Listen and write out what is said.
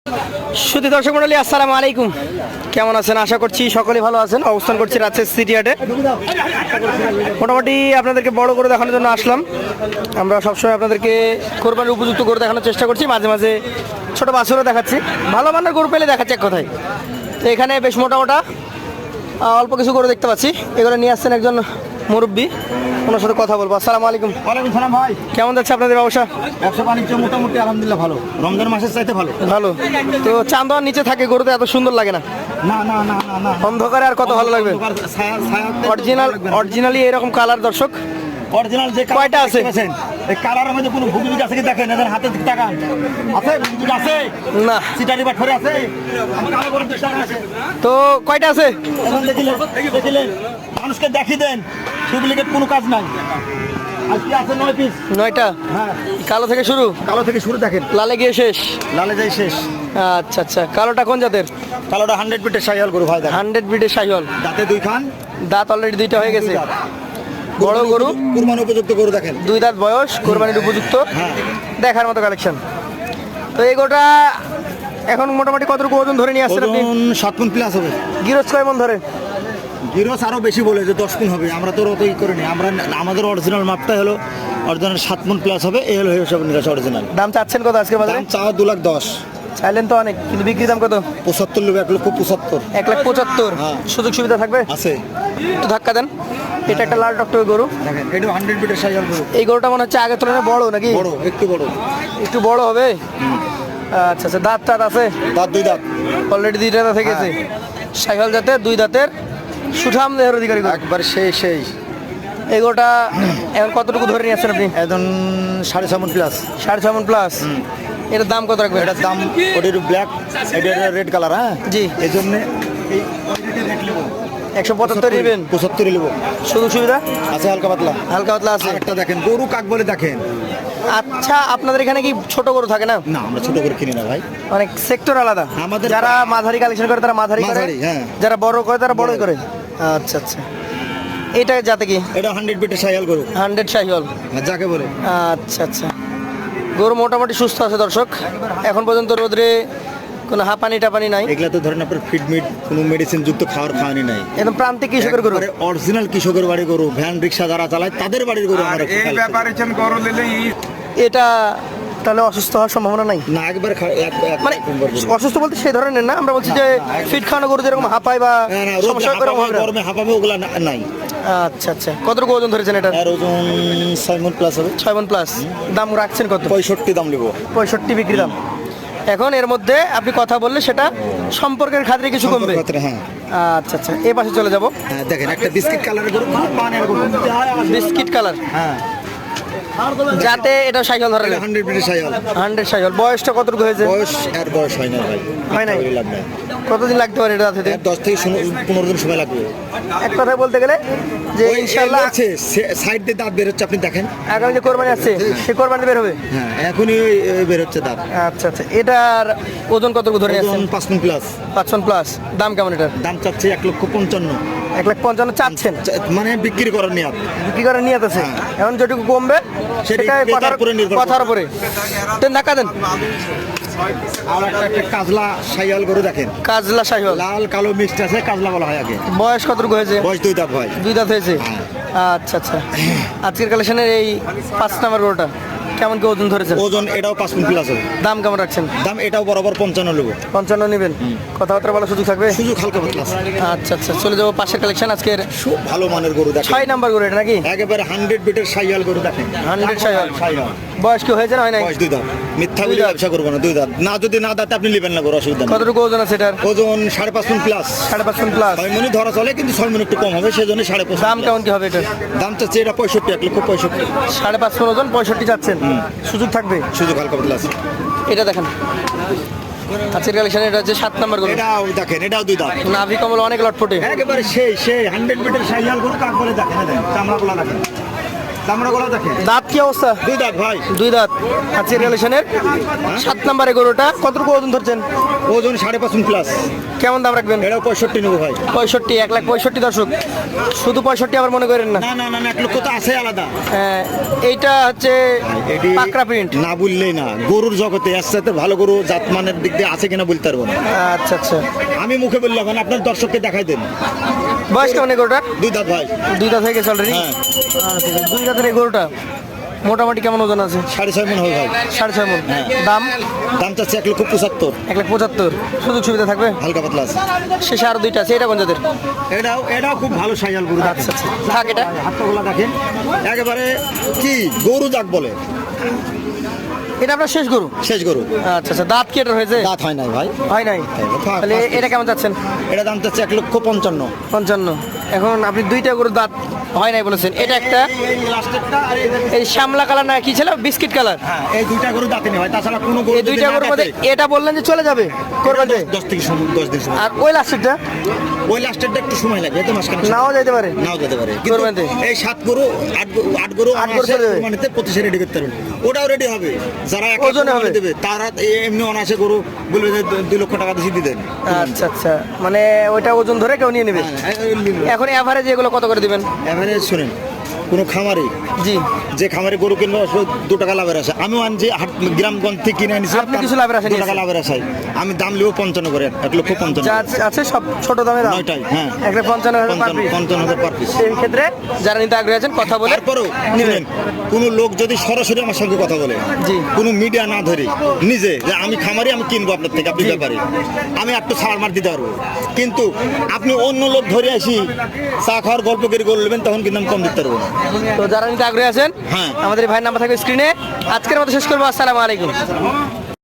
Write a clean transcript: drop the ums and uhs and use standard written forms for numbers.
সুধী দর্শক মণ্ডলী, আসসালামু আলাইকুম। কেমন আছেন? আশা করছি সকলে ভালো আছেন। অবস্থান করছি রাজশাহী সিটি হাটে। মোটামুটি আপনাদেরকে বড় করে দেখানোর জন্য আসলাম। আমরা সবসময় আপনাদেরকে কোরবানির উপযুক্ত করে দেখানোর চেষ্টা করছি, মাঝে মাঝে ছোটো বাছুরও দেখাচ্ছি, ভালো মানের গরু পেলে দেখাচ্ছি এক কথায়। তো এখানে বেশ মোটা অল্প কিছু গরু দেখতে পাচ্ছি। এগুলো নিয়ে আসছেন একজন মুরব্বী, ওনার সাথে কথা বলবো। আসসালামু আলাইকুম। ওয়ালাইকুম সালাম ভাই। কেমন যাচ্ছে আপনাদের ব্যবসা? ব্যবসা বাণিজ্য মোটামুটি আলহামদুলিল্লাহ ভালো, রমজান মাসের চাইতে ভালো। ভালো। তো চাঁদোয়ার নিচে থাকে গরুতে এত সুন্দর লাগে না? না না না না না, অন্ধকারে আর কত ভালো লাগবে। অরিজিনালি এরকম কালার দর্শক অরিজিনাল যে কয়টা আছে? এই কালারের মধ্যে কোনো ভুগিবিগ আছে কি দেখেন, এদের হাতের দিক তাকান। আছে ভুগিবিগ আছে? না। সিটারি বাটফারে আছে? আমি কালো গরুর চেষ্টা আছে। তো কয়টা আছে? এখন দেখিলেন মানুষকে দেখি দেন, ডুপ্লিকেট কোনো কাজ নাই। আজকে আছে 9 পিস। 9টা? হ্যাঁ, কালো থেকে শুরু? কালো থেকে শুরু, দেখেন লালে গিয়ে শেষ? লালে যাই শেষ। আচ্ছা আচ্ছা। কালোটা কোন জাতের? কালোটা 100 পিটের শাহিওয়াল গরু ভাই, দেখেন 100 ব্রিডের শাহিওয়াল। দাঁতে 2 খান, দাঁত অলরেডি 2টা হয়ে গেছে। বড় গরু, কুরবানি উপযুক্ত গরু, দেখেন 2 দাঁত বয়স, কোরবানির উপযুক্ত, হ্যাঁ দেখার মতো কালেকশন। তো এই গোটা এখন মোটামুটি কতটুকু ওজন ধরে নিয়ে আসছেন আপনি? 7 মণ প্লাস হবে। গিরস কয় মন ধরে? গিরস আরও বেশি বলে যে 10 মণ হবে, আমরা তো অতই করিনি। আমরা আমাদের অরিজিনাল মাপটা হলো অরিজিনাল 7 মণ প্লাস হবে, এই হলো হিসাব নিকাশ অরিজিনাল। দাম চাচ্ছেন কত আজকে বাজারে? দাম চাওয়া 2,10,000। চাইলেন তো অনেক, কিন্তু বিক্রি দাম কত? 75 নেবে, 1,75,000। 1,75,000। হ্যাঁ। সুযোগ সুবিধা থাকবে? আছে। একটু ধাক্কা দেন। এটা একটা লাল টকটকে গরু, দেখেন এটা 100 পিটের শাহিওয়াল গরু। এই গরুটা মনে হচ্ছে আগের তুলনায় বড় নাকি? বড়, একটু বড়। একটু বড় হবে। আচ্ছা আচ্ছা। দাঁত টাত আছে? দাঁত 2 দাঁত। অলরেডি 2টা দাঁত থেকে গেছে। শাহিওয়াল জাতের 2 দাঁতের সুঠাম দেহের অধিকারী গরু। একবার সেই এই গরুটা এখন কতটুকু ধরে নিয়ে আসছেন আপনি? একদম 6.5 মণ প্লাস। 6.5 মণ প্লাস। এটার দাম কত রাখবেন? এটার দাম ওটা ব্ল্যাক, এটা রেড কালার। হ্যাঁ জি। এই জন্য এই রেট নেব 175 নেবেন। 75 নেব। সুযোগ সুবিধা আছে হালকা পাতলা। হালকা পাতলা আছে। একটা দেখেন গরু কাক বলে, দেখেন। আচ্ছা, আপনাদের এখানে কি ছোট গরু থাকে না? না, আমরা ছোট করে কিনি না ভাই, অনেক সেক্টর আলাদা। আমাদের যারা মাঝারি কালেকশন করে তারা মাঝারি করে, মাঝারি, হ্যাঁ। যারা বড় করে তারা বড়ই করে। আচ্ছা আচ্ছা। এটা যাতে কি? এটা 100 পিটের শাহিওয়াল গরু, 100 শাহিওয়াল যাকে বলে। আচ্ছা আচ্ছা। গরু মোটামুটি সুস্থ আছে দর্শক, এখন পর্যন্ত রোদরে কোনো হাঁপানি টাপানি নাই। এগুলা তো ধরেন আপনার ফিডমিট, কোনো মেডিসিন যুক্ত খাওয়ানি নাই। একদম প্রান্তিক কৃষকের গরু, অরিজিনাল কৃষকের বাড়ি গরু। ভ্যান রিক্সা যারা চালায় তাদের বাড়ির গরু আমরা এই ব্যাপারে গরু নিলে এটা তাহলে অসুস্থ হওয়ার সম্ভাবনা নাই? না, একবার মানে অসুস্থ বলতে সেই ধরনের না, আমরা বলছি যে ফিট খাওয়ানো গরু যেরকম হাঁপায় বা সমস্যা এরকম হবে না? গরমে হাঁপাবে, ওগুলা নাই। আচ্ছা আচ্ছা। কতটুকু ওজন ধরেছেন এটা? আর ওজন 6 মণ প্লাস হবে। 6 মণ প্লাস। দাম রাখছেন কত? 65 দাম নেব। 65 বিক্রি দাম। এখন এর মধ্যে আপনি কথা বললে সেটা সম্পর্কের খাতিরে কিছু কমবে। হ্যাঁ। আচ্ছা আচ্ছা। এই পাশে চলে যাব। হ্যাঁ, দেখেন একটা বিস্কিট কালারের গরু, খুব মানের গরু। Biscuit colour. হ্যাঁ, যাতে এটা সাইকেল ধরে। 100 পিটের শাহিওয়াল। 100 সাইকেল। বয়সটা কতটুকু হয়েছে? বয়স হয় না ভাই, হয় নাই? লাভ নাই। কতদিন লাগতে পারে এটা দাঁতে? 10 থেকে 15 দিন সময় লাগবে। এক কথায় বলতে গেলে যে ইনশাআল্লাহ সাইড দিয়ে দাঁত বের হচ্ছে, আপনি দেখেন। আগামী যে কোরবানি আছে সে কোরবানি বের হবে। হ্যাঁ, এখনই বের হচ্ছে দাঁত। আচ্ছা আচ্ছা। এটার ওজন কতটুকু ধরে আছেন? 5 মণ প্লাস। 5 মণ প্লাস। দাম কেমন এটার? দাম চাচ্ছে 1,55,000। 1,55,000 চাচ্ছেন? মানে বিক্রি করার নিয়ত। বিক্রি করার নিয়ত আছে। এখন যেটুকু কমবে সেটাই কথার উপরে। ধাক্কা দেন। আর একটা কাজলা শাহিওয়াল গরু দেখেন, কাজলা শাহিওয়াল, লাল কালো মিক্সড আছে, কাজলা বলা হয় আগে। বয়স কতটুকু হয়েছে? বয়স 2 দাঁত ভাই। 2 দাঁত হয়েছে। আচ্ছা আচ্ছা। আজকের কালেকশনের এই 5 নাম্বার গরুটা কেমন কি ওজন ধরেছেন? ওজন এটাও 5 মণ প্লাস হবে। দাম কেমন রাখছেন? দাম এটাও বরাবর 55 নেব। 55 নেবেন। কথাবার্তা বলার সুযোগ থাকবে? সুযোগ হালকা পাতলা। আচ্ছা আচ্ছা। চলে যাবো পাশের কালেকশন। আজকের খুব ভালো মানের গরু দেখেন। 6 নাম্বার গরু এটা নাকি? একেবারে 100 পিটের শাহিওয়াল গরু দেখেন। 100 শাহিওয়াল। বয়স কি হয়েছে না হয় নাই? বয়স 2 দাঁত। মিথ্যা বলে ব্যবসা করবো না, 2 দাঁত। না, যদি না দাঁতে আপনি নেবেন না গরু, অসুবিধা নেই। কতটুকু ওজন আছে এটার? ওজন 5.5 মণ প্লাস। 5.5 মণ প্লাস। 6 মণই ধরা চলে, কিন্তু 6 মণ একটু কম হবে, সেজন্য 5.5। দাম কেমন কি হবে এটার? দাম চাচ্ছে এটা 65, 1,65,000। 5.5 মণ ওজন, 65 চাচ্ছেন। সুযোগ থাকবে? সুযোগ হালকা পাতলা আছে। এটা দেখেন আজকের কালেকশন। এটা হচ্ছে 7 নাম্বার গরু। এটাও দেখেন, এটাও 2 দাঁত। নাভি কমল অনেক লটপটে। একেবারে সেই 100 পিটের শাহিওয়াল গরু কাক বলে, দেখেন চামড়াগুলো দেখেন। দামরা গলা দেখেন, দাঁত কি অবস্থা? দুই দাঁত ভাই, দুই দাঁত। আজকে রিলেশনের 7 নম্বরে গরুটা কতটুকু ওজন ধরছেন? ওজন 5.5 প্লাস। কেমন দাম রাখবেন? এটাও 65 নেবো ভাই। 65, 1,65,000 দর্শক। শুধু 65 আবার মনে করেন না। না না না না, 1 লক্ষ তো আছে আলাদা। এইটা হচ্ছে এটি পাকড়া প্রিন্ট। না বললেই না, গরুর জগতে এর সাথে ভালো গরু জাতমানের দিক দিয়ে আছে কিনা বলতে পারবো না। আচ্ছা আচ্ছা। আমি মুখে বললাম না, আপনার দর্শককে দেখাই দেন। বয়স কেমন এই গরুটার? দুই দাঁত ভাই। দুই দাঁত হয়ে গেছে অলরেডি। হ্যাঁ। আচ্ছা, দুই দাঁতের এই গরুটা মোটামুটি কেমন ওজন আছে? 6.5 মন হবে ভাই। 6.5 মন। হ্যাঁ। দাম? দাম চাচ্ছে 1,75,000। 1,75,000। সুযোগ সুবিধা থাকবে? হালকা পাতলা আছে। শেষে আরো দুইটা আছে, এটা কোন জাতের? এটাও খুব ভালো সাইয়াল গরু। আচ্ছা আচ্ছা, থাক এটা। হাতগুলা দেখেন একেবারে কি গরু যাক বলে। এটা আপনার শেষ গরু? শেষ গরু। আচ্ছা আচ্ছা, দাঁত কি এটা হয়েছে? দাঁত হয় নাই ভাই। হয় নাই। তাহলে এটা কেমন যাচ্ছেন? এটা দাম চাচ্ছে 1,55,000। 55। এখন আপনি দুইটা গরুর দাঁত হয় নাই বলেছেন, এটা একটা এই শ্যামলা কালার না কি ছিল, বিস্কিট কালার। হ্যাঁ, এই দুইটা গরু দাঁতে নেই ভাই, তাছাড়া কোনো গরু এই দুইটা গরুর মধ্যে এটা বললেন যে চলে যাবে কোরবানিতে, 10 দিন সময়। আর ওই লাস্টেরটা ওই লাস্টেরটা একটু সময় লাগবে, এতে মাসখানেক নাও যেতে পারে। নাও যেতে পারে। কিন্তু কোরবানিতে এই 7 গরু 8 গরু আট গরু চলে যাবে। কোরবানিতে 25 রেডি করতে পারবেন। ওটাও রেডি হবে, যারা এক ওজনে হবে। দেবে তারা এমনি অনাসে গরু বলবে যে 2 লক্ষ টাকা দিয়ে দেন। আচ্ছা আচ্ছা, মানে ওইটা ওজন ধরে কেউ নিয়ে নেবে। এখন এভারেজ এগুলো কত করে দিবেন? এবারে শুনেন, কোনো খামারে জি, যে খামারে গরু কিনবো 2 টাকা লাভের আছে। আমিও আনছি গ্রামগঞ্জ থেকে কিনে আনিছি, আপনি কিছু লাভের আশা 2 টাকা নিয়েছেন। লাভের আশায় আমি দাম লিও 55 করে, 1,55,000। যা আছে সব ছোট দামে দাম। 9টাই, হ্যাঁ। 1,55,000 পার পিস। 55,000 per piece. সেই ক্ষেত্রে যারা নিতে আগ্রহী আছেন কথা বলে তারপরেও নেবেন। কোনো লোক যদি সরাসরি আমার সঙ্গে কথা বলে, জি। কোনো মিডিয়া না ধরে নিজে যে আমি খামারি, আমি কিনবো আপনার থেকে, আপনি ব্যাপারে, আমি একটু ছাড় মার দিতে পারবো। কিন্তু আপনি অন্য লোক ধরে আসি চা খাওয়ার গল্প করে করবেন, তখন কিন্তু আমি কম দিতে পারবো না। তো যারা নিতে আগ্রহী আছেন হ্যাঁ। আমাদের এই ভাইয়ের নাম্বার থাকবে স্ক্রিনে। আজকের মতো শেষ করবো। আসসালামু আলাইকুম।